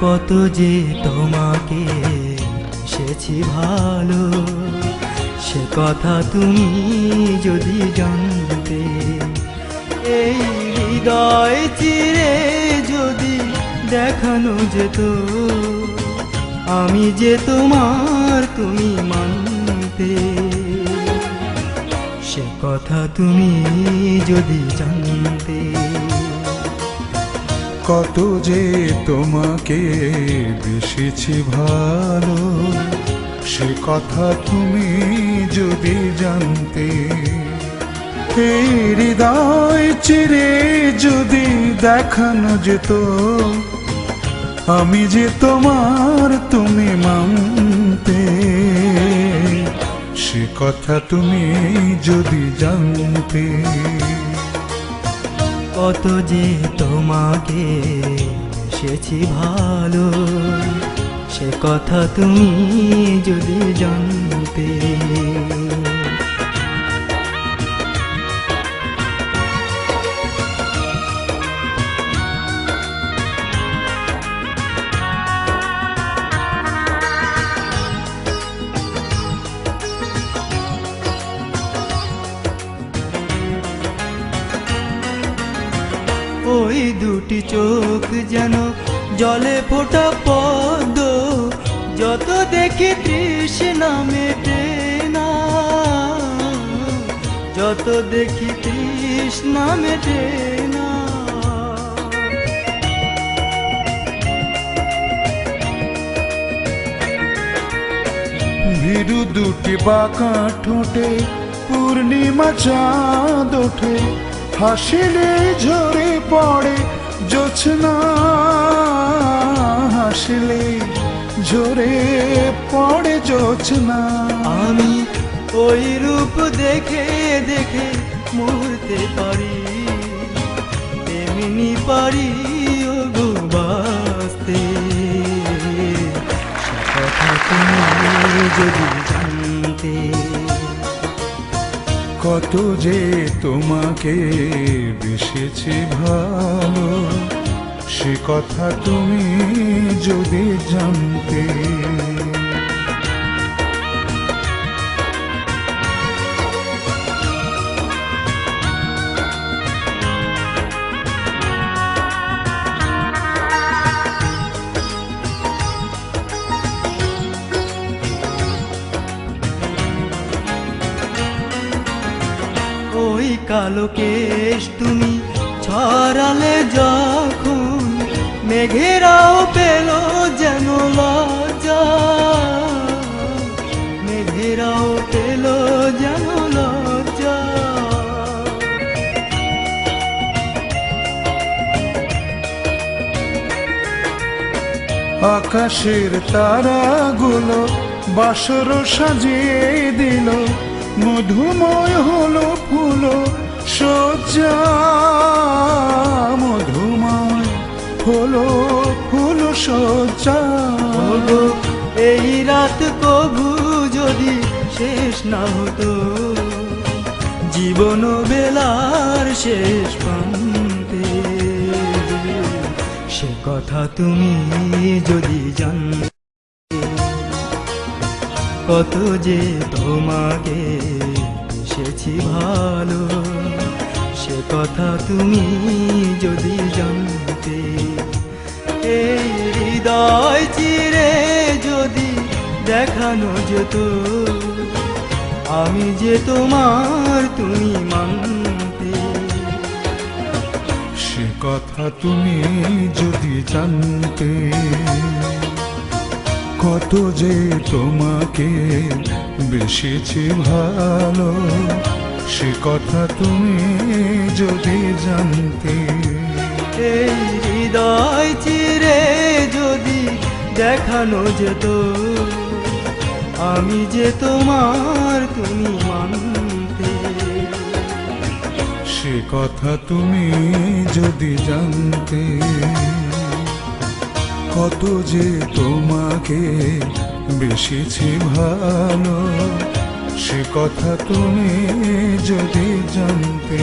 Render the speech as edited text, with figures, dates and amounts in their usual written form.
কত যে তোমাকে এসেছি ভালো, সে কথা তুমি যদি জানতে। এই হৃদয় চিরে যদি দেখানো যেত, আমি যে তোমার তুমি মানতে। সে কথা তুমি যদি জানতে। কত যে তোমাকে বেসেছি ভালো, সে কথা তুমি যদি জানতে। এই হৃদয় চিরে যদি দেখানো যেত, আমি যে তোমার তুমি মানতে। সে কথা তুমি যদি জানতে। কত যে তোমাকে এসেছি ভালো, সে কথা তুমি যদি জানতে। ওই দুটি চোখ যেন জলে ফোটা পদ্ম, যত দেখি তৃষ্ণা মেটে না, যত দেখি তৃষ্ণা মেটে না। ভীরু দুটি বাঁকা ঠোঁটে পূর্ণিমা চাঁদ ওঠে, হাসিলে ঝরে পড়ে জোছনা, হাসিলে ঝরে পড়ে জোছনা। আমি ওই রূপ দেখে দেখে মরতে পারি, তেমনি পারি ও গো বাঁচতে। সে কথা তুমি যদি জানতে। কত যে তোমাকে বেসেছি ভালো, সে কথা তুমি যদি জানতে। ওই কালো কেশ তুমি ছড়ালে যখন, মেঘেরাও পেল যেন লজ্জা, মেঘেরাও পেল যেন লজ্জা। আকাশের তারাগুলো বাসর সাজিয়ে দিল, মধুময় হলো ফুলো সজ্জা, মধুময় হলো ফুলো সজ্জা। ওগো এই রাত কবু যদি শেষ না হতো, জীবন বেলার শেষ প্রান্তে। সে কথা তুমি যদি জানতে। কত যে তোমাকে এসেছি ভালো, সে কথা তুমি যদি জানতে। এই হৃদয় চিরে যদি দেখানো যেত, আমি যে তোমার তুমি মানতে। সে কথা তুমি যদি জানতে। কত যে তোমাকে বেসেছি ভালো, সে কথা তুমি যদি জানতে। এই হৃদয় চিরে যদি দেখানো যেত, আমি যে তোমার তুমি মানতে। সে কথা তুমি যদি জানতে। কত যে তোমাকে বেসেছি ভালো, সে কথা তুমি যদি জানতে।